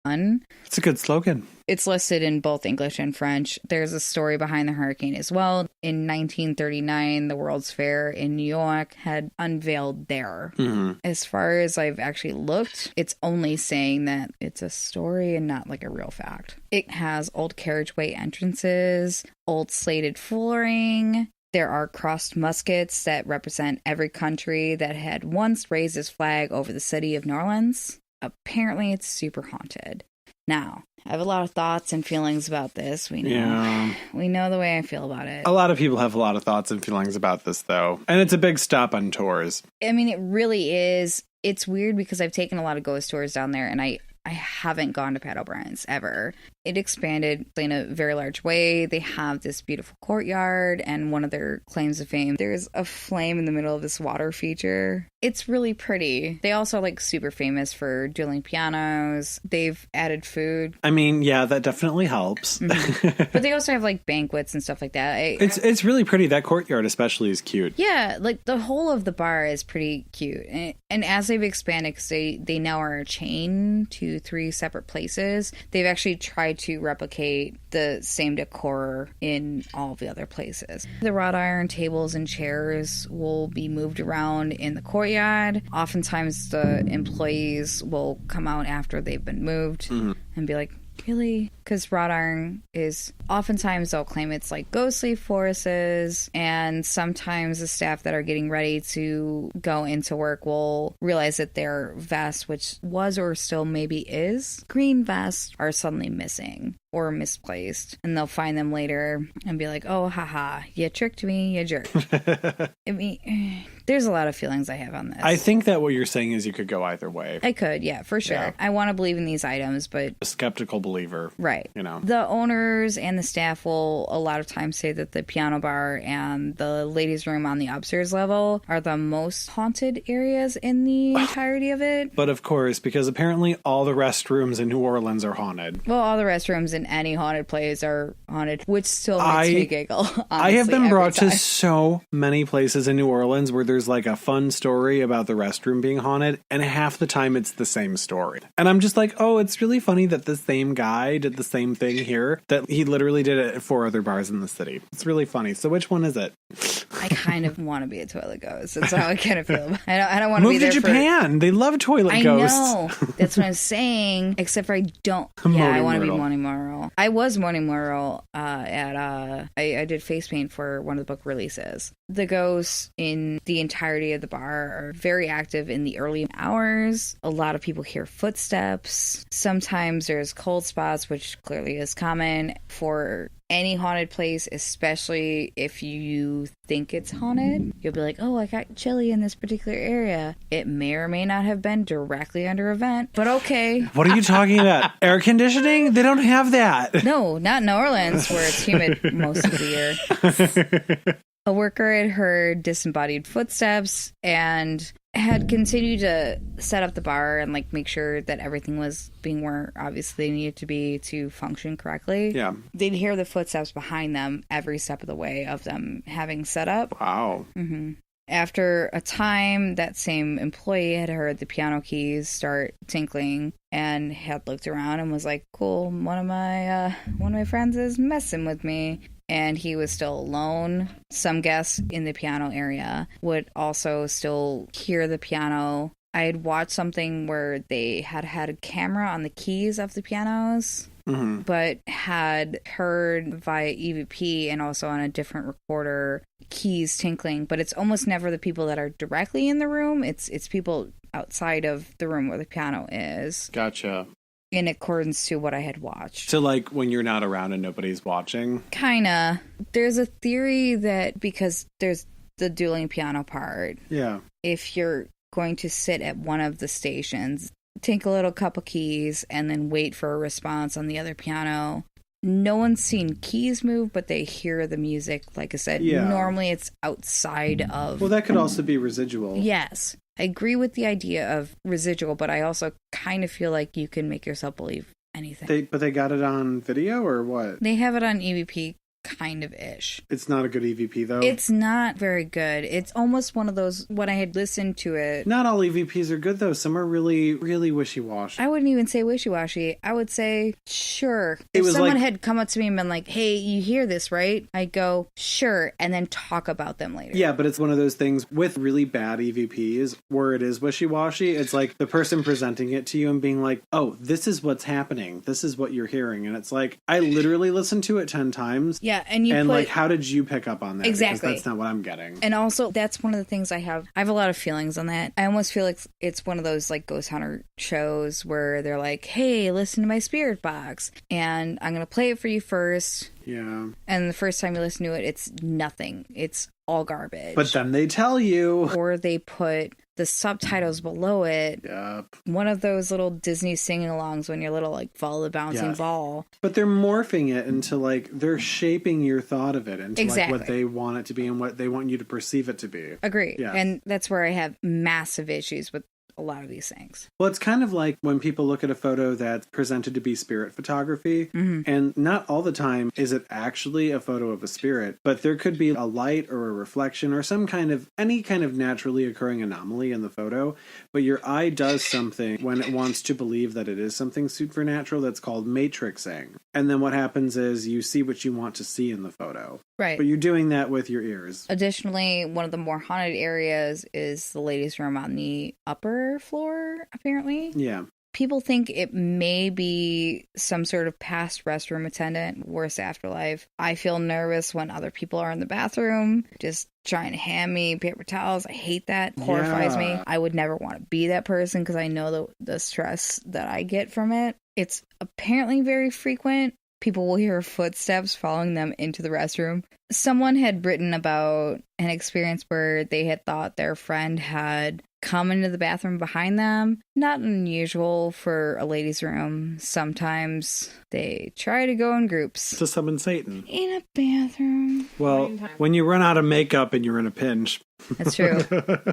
It's a good slogan. It's listed in both English and French. There's a story behind the hurricane as well. In 1939, the World's Fair in New York had unveiled there. Mm-hmm. As far as I've actually looked, it's only saying that it's a story and not like a real fact. It has old carriageway entrances, old slated flooring. There are crossed muskets that represent every country that had once raised its flag over the city of New Orleans. Apparently, it's super haunted. Now, I have a lot of thoughts and feelings about this. We know. Yeah. We know the way I feel about it. A lot of people have a lot of thoughts and feelings about this, though. And it's a big stop on tours. I mean, it really is. It's weird because I've taken a lot of ghost tours down there, and I haven't gone to Pat O'Brien's ever. It expanded in a very large way. They have this beautiful courtyard, and one of their claims of fame, there's a flame in the middle of this water feature. It's really pretty. They also like super famous for dueling pianos. They've added food. I mean, yeah, that definitely helps. Mm-hmm. But they also have like banquets and stuff like that. It's really pretty. That courtyard especially is cute. Yeah, like the whole of the bar is pretty cute. And as they've expanded, because they now are a chain to 3 separate places, they've actually tried to replicate the same decor in all of the other places. The wrought iron tables and chairs will be moved around in the courtyard. Oftentimes the employees will come out after they've been moved and be like, really? Because wrought iron is oftentimes they'll claim it's like ghostly forces, and sometimes the staff that are getting ready to go into work will realize that their vest, which was or still maybe is green vest, are suddenly missing or misplaced, and they'll find them later and be like, oh haha, you tricked me, you jerk. I mean, there's a lot of feelings I have on this. I think that what you're saying is you could go either way. I could, yeah, for sure. Yeah. I want to believe in these items, but A skeptical believer. right. You know. The owners and the staff will a lot of times say that the piano bar and the ladies' room on the upstairs level are the most haunted areas in the entirety of it. But of course, because apparently all the restrooms in New Orleans are haunted. Well, all the restrooms in any haunted place are haunted, which still makes me giggle. Honestly, I have been brought every to time. so many places in New Orleans where there's like a fun story about the restroom being haunted, and half the time it's the same story. And I'm just like, oh, it's really funny that the same guy did the same thing here, that he literally did it at 4 other bars in the city. It's really funny. So which one is it? I kind of want to be a toilet ghost. That's how I kind of feel. I don't want to be Move there to Japan. They love toilet ghosts. I know. That's what I'm saying. Except for I don't. Yeah, I want to be Morning Morrow. I was Morning Morrow I did face paint for one of the book releases. The ghosts in the entirety of the bar are very active in the early hours. A lot of people hear footsteps. Sometimes there's cold spots, which clearly is common for any haunted place, especially if you think it's haunted. You'll be like, oh, I got chilly in this particular area. It may or may not have been directly under a vent, but okay. What are you talking about? Air conditioning? They don't have that. No, not in New Orleans, where it's humid most of the year. A worker had heard disembodied footsteps and had continued to set up the bar and like make sure that everything was being where obviously they needed to be to function correctly. Yeah. They'd hear the footsteps behind them every step of the way of them having set up. Wow. Mm-hmm. After a time, that same employee had heard the piano keys start tinkling and had looked around and was like, cool, one of my friends is messing with me. And he was still alone. Some guests in the piano area would also still hear the piano. I had watched something where they had a camera on the keys of the pianos, but had heard via EVP and also on a different recorder keys tinkling. But it's almost never the people that are directly in the room. It's people outside of the room where the piano is. Gotcha. In accordance to what I had watched. So like when you're not around and nobody's watching? Kinda. There's a theory that because there's the dueling piano part. Yeah. If you're going to sit at one of the stations, take a little couple keys, and then wait for a response on the other piano. No one's seen keys move, but they hear the music. Like I said, normally it's outside of... Well, that could also be residual. Yes. I agree with the idea of residual, but I also kind of feel like you can make yourself believe anything. But they got it on video or what? They have it on EVP kind of ish. It's not a good EVP, though. It's not very good. It's almost one of those, when I had listened to it. Not all EVPs are good, though. Some are really, really wishy-washy. I wouldn't even say wishy-washy. I would say, sure. It If was someone like- had come up to me and been like, hey, you hear this, right? I'd go, sure, and then talk about them later. Yeah, but it's one of those things with really bad EVPs where it is wishy-washy. It's like the person presenting it to you and being like, oh, this is what's happening. This is what you're hearing. And it's like, I literally listened to it 10 times. Yeah, and like, how did you pick up on that? Exactly. Because that's not what I'm getting. And also, that's one of the things I have a lot of feelings on that. I almost feel like it's one of those like ghost hunter shows where they're like, hey, listen to my spirit box, and I'm going to play it for you first. Yeah. And the first time you listen to it, it's nothing. It's all garbage. But then they tell you. Or they put the subtitles below it. Yep. One of those little Disney sing-alongs when you're little, like, follow the bouncing ball. But they're morphing it into, like, they're shaping your thought of it into, Exactly. like, what they want it to be and what they want you to perceive it to be. Agree. Yes. And that's where I have massive issues with a lot of these things. Well, it's kind of like when people look at a photo that's presented to be spirit photography, and not all the time is it actually a photo of a spirit, but there could be a light or a reflection or any kind of naturally occurring anomaly in the photo, but your eye does something when it wants to believe that it is something supernatural that's called matrixing. And then what happens is you see what you want to see in the photo. Right. But you're doing that with your ears. Additionally, one of the more haunted areas is the ladies' room on the upper floor, apparently. Yeah. People think it may be some sort of past restroom attendant, worse afterlife. I feel nervous when other people are in the bathroom, just trying to hand me paper towels. I hate that. It horrifies me. I would never want to be that person because I know the stress that I get from it. It's apparently very frequent. People will hear footsteps following them into the restroom. Someone had written about an experience where they had thought their friend had come into the bathroom behind them. Not unusual for a ladies' room. Sometimes they try to go in groups. To summon Satan. In a bathroom. Well, when you run out of makeup and you're in a pinch. That's true.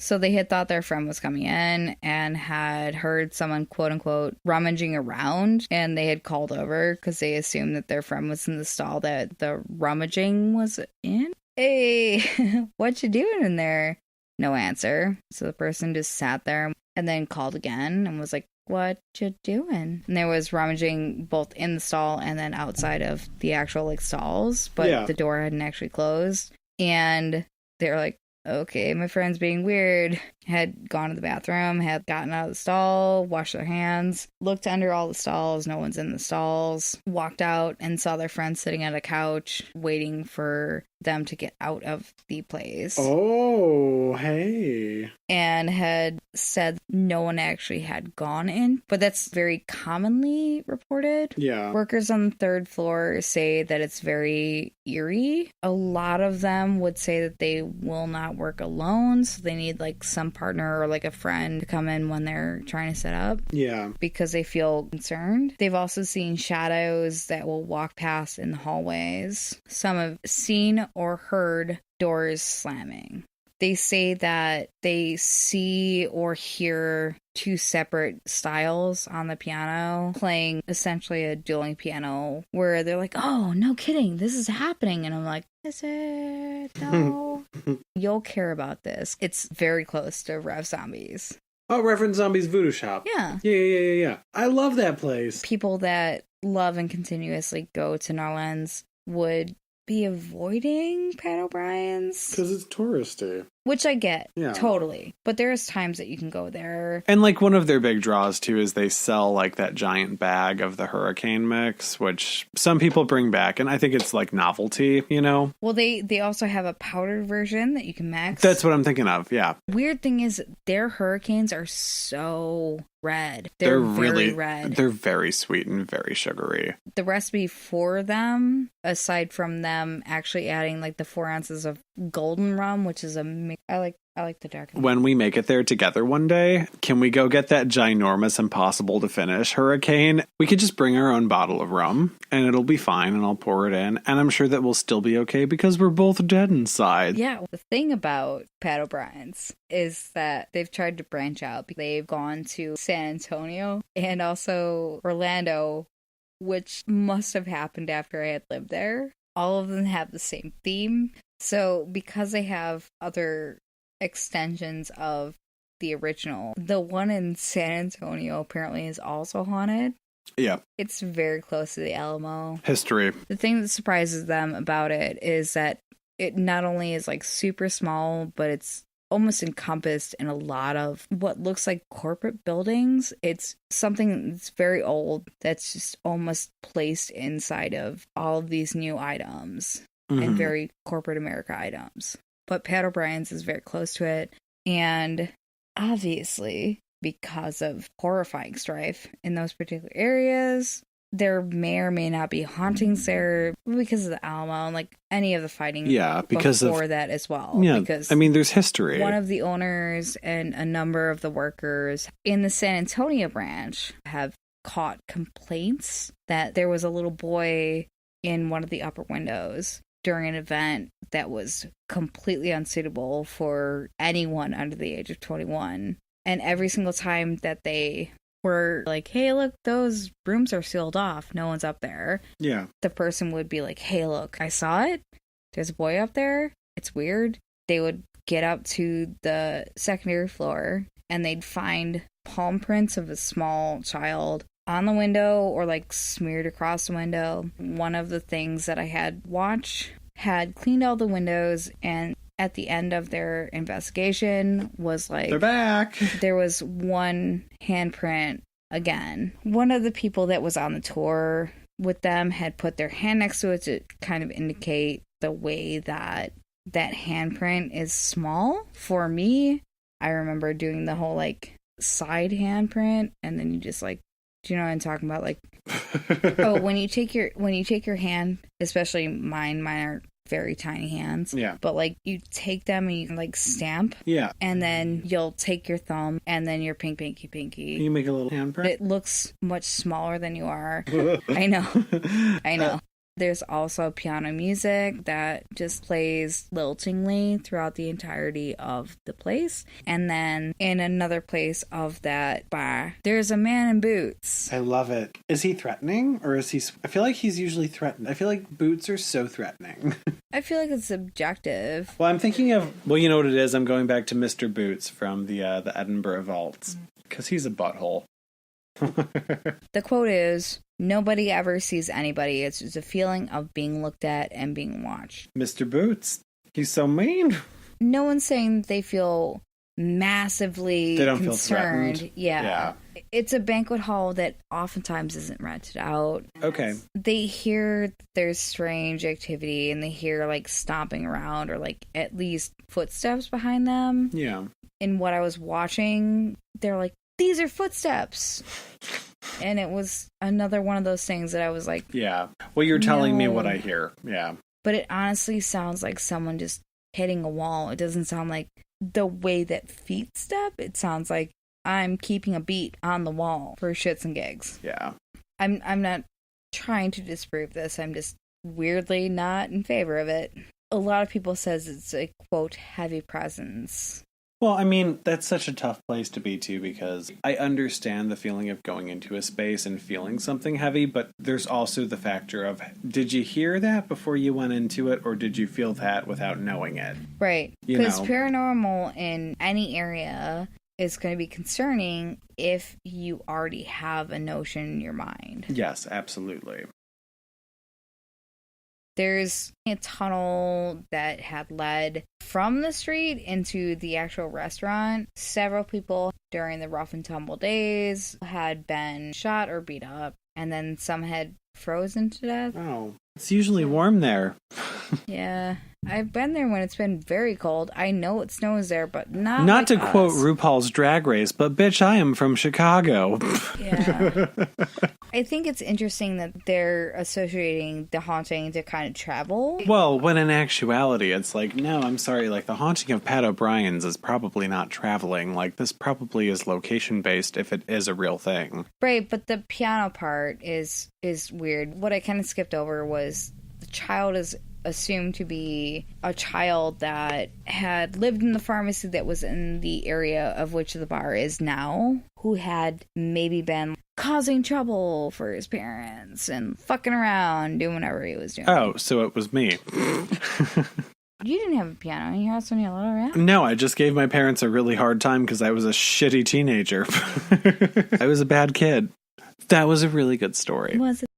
So they had thought their friend was coming in and had heard someone, quote unquote, rummaging around, and they had called over because they assumed that their friend was in the stall that the rummaging was in. Hey, what you doing in there? No answer. So the person just sat there and then called again and was like, what you doing? And there was rummaging both in the stall and then outside of the actual like stalls, but the door hadn't actually closed. And they were like, okay, my friend's being weird. Had gone to the bathroom, had gotten out of the stall, washed their hands, looked under all the stalls, no one's in the stalls, walked out and saw their friend sitting at a couch waiting for them to get out of the place. Oh, hey. And had said no one actually had gone in, but that's very commonly reported. Yeah. Workers on the third floor say that it's very eerie. A lot of them would say that they will not work alone, so they need like some partner or like a friend to come in when they're trying to set up. Yeah. Because they feel concerned. They've also seen shadows that will walk past in the hallways. Some have seen or heard doors slamming. They say that they see or hear two separate styles on the piano playing essentially a dueling piano where they're like, oh, no kidding, this is happening. And I'm like, is it? No. You'll care about this. It's very close to Rev Zombies. Oh, Reverend Zombie's Voodoo Shop. Yeah. Yeah. I love that place. People that love and continuously go to New Orleans would be avoiding Pat O'Brien's. Because it's touristy. Which I get. Yeah. Totally. But there's times that you can go there. And like one of their big draws too is they sell like that giant bag of the hurricane mix, which some people bring back. And I think it's like novelty, you know? Well, they also have a powdered version that you can mix. That's what I'm thinking of. Yeah. Weird thing is their hurricanes are so red. They're very really red. They're very sweet and very sugary. The recipe for them, aside from them actually adding like the 4 ounces of golden rum, which is I like the dark. When we make it there together one day, can we go get that ginormous, impossible to finish hurricane? We could just bring our own bottle of rum and it'll be fine and I'll pour it in. And I'm sure that we'll still be okay because we're both dead inside. Yeah. The thing about Pat O'Brien's is that they've tried to branch out. They've gone to San Antonio and also Orlando, which must have happened after I had lived there. all of them have the same theme. So because they have other extensions of the original, the one in San Antonio apparently is also haunted. Yeah. It's very close to the Alamo. History. The thing that surprises them about it is that it not only is like super small, but it's almost encompassed in a lot of what looks like corporate buildings. It's something that's very old that's just almost placed inside of all of these new items and very corporate America items. But Pat O'Brien's is very close to it. And obviously, because of horrifying strife in those particular areas, there may or may not be hauntings there because of the Alamo and like any of the fighting because before of that as well. Yeah, because I mean, there's history. One of the owners and a number of the workers in the San Antonio branch have caught complaints that there was a little boy in one of the upper windows during an event that was completely unsuitable for anyone under the age of 21. And every single time that they were like, hey, look, those rooms are sealed off, no one's up there. Yeah. The person would be like, hey, look, I saw it. There's a boy up there. It's weird. They would get up to the secondary floor and they'd find palm prints of a small child on the window or like smeared across the window. One of the things that I had watch had cleaned all the windows, and at the end of their investigation was like, they're back. There was one handprint again. One of the people that was on the tour with them had put their hand next to it to kind of indicate the way that that handprint is small. For me, I remember doing the whole like side handprint, and then you just like, do you know what I'm talking about? Like, oh, when you take your hand, especially mine are very tiny hands. Yeah. But like you take them and you can like stamp. Yeah. And then you'll take your thumb and then your pinky. You make a little handprint. It looks much smaller than you are. I know. There's also piano music that just plays liltingly throughout the entirety of the place. And then in another place of that bar, there's a man in boots. I love it. Is he threatening or is he... I feel like he's usually threatened. I feel like boots are so threatening. I feel like it's subjective. Well, I'm thinking of... Well, you know what it is? I'm going back to Mr. Boots from the Edinburgh Vaults. Because he's a butthole. The quote is, nobody ever sees anybody. It's just a feeling of being looked at and being watched. Mr. Boots. He's so mean. No one's saying they feel massively they don't concerned. Feel threatened. Yeah. It's a banquet hall that oftentimes isn't rented out. Okay. They hear there's strange activity and they hear like stomping around or like at least footsteps behind them. Yeah. In what I was watching, they're like, these are footsteps. And it was another one of those things that I was like... Yeah. Well, you're telling me what I hear. Yeah. But it honestly sounds like someone just hitting a wall. It doesn't sound like the way that feet step. It sounds like I'm keeping a beat on the wall for shits and gigs. Yeah. I'm not trying to disprove this. I'm just weirdly not in favor of it. A lot of people says it's a, quote, heavy presence. Well, I mean, that's such a tough place to be to because I understand the feeling of going into a space and feeling something heavy, but there's also the factor of, did you hear that before you went into it, or did you feel that without knowing it? Right. Because paranormal in any area is going to be concerning if you already have a notion in your mind. Yes, absolutely. There's a tunnel that had led from the street into the actual restaurant. Several people during the rough and tumble days had been shot or beat up, and then some had frozen to death. Oh, it's usually warm there. Yeah, I've been there when it's been very cold. I know it snows there, but not like to quote RuPaul's Drag Race, but bitch, I am from Chicago. Yeah. I think it's interesting that they're associating the haunting to kind of travel. Well, when in actuality, it's like, no, I'm sorry, like the haunting of Pat O'Brien's is probably not traveling. Like this probably is location-based if it is a real thing. Right, but the piano part is weird. What I kind of skipped over was the child is assumed to be a child that had lived in the pharmacy that was in the area of which the bar is now, who had maybe been causing trouble for his parents and fucking around, doing whatever he was doing. Oh, so it was me. You didn't have a piano in your house when you were little, right? No, I just gave my parents a really hard time because I was a shitty teenager. I was a bad kid. That was a really good story. Was it?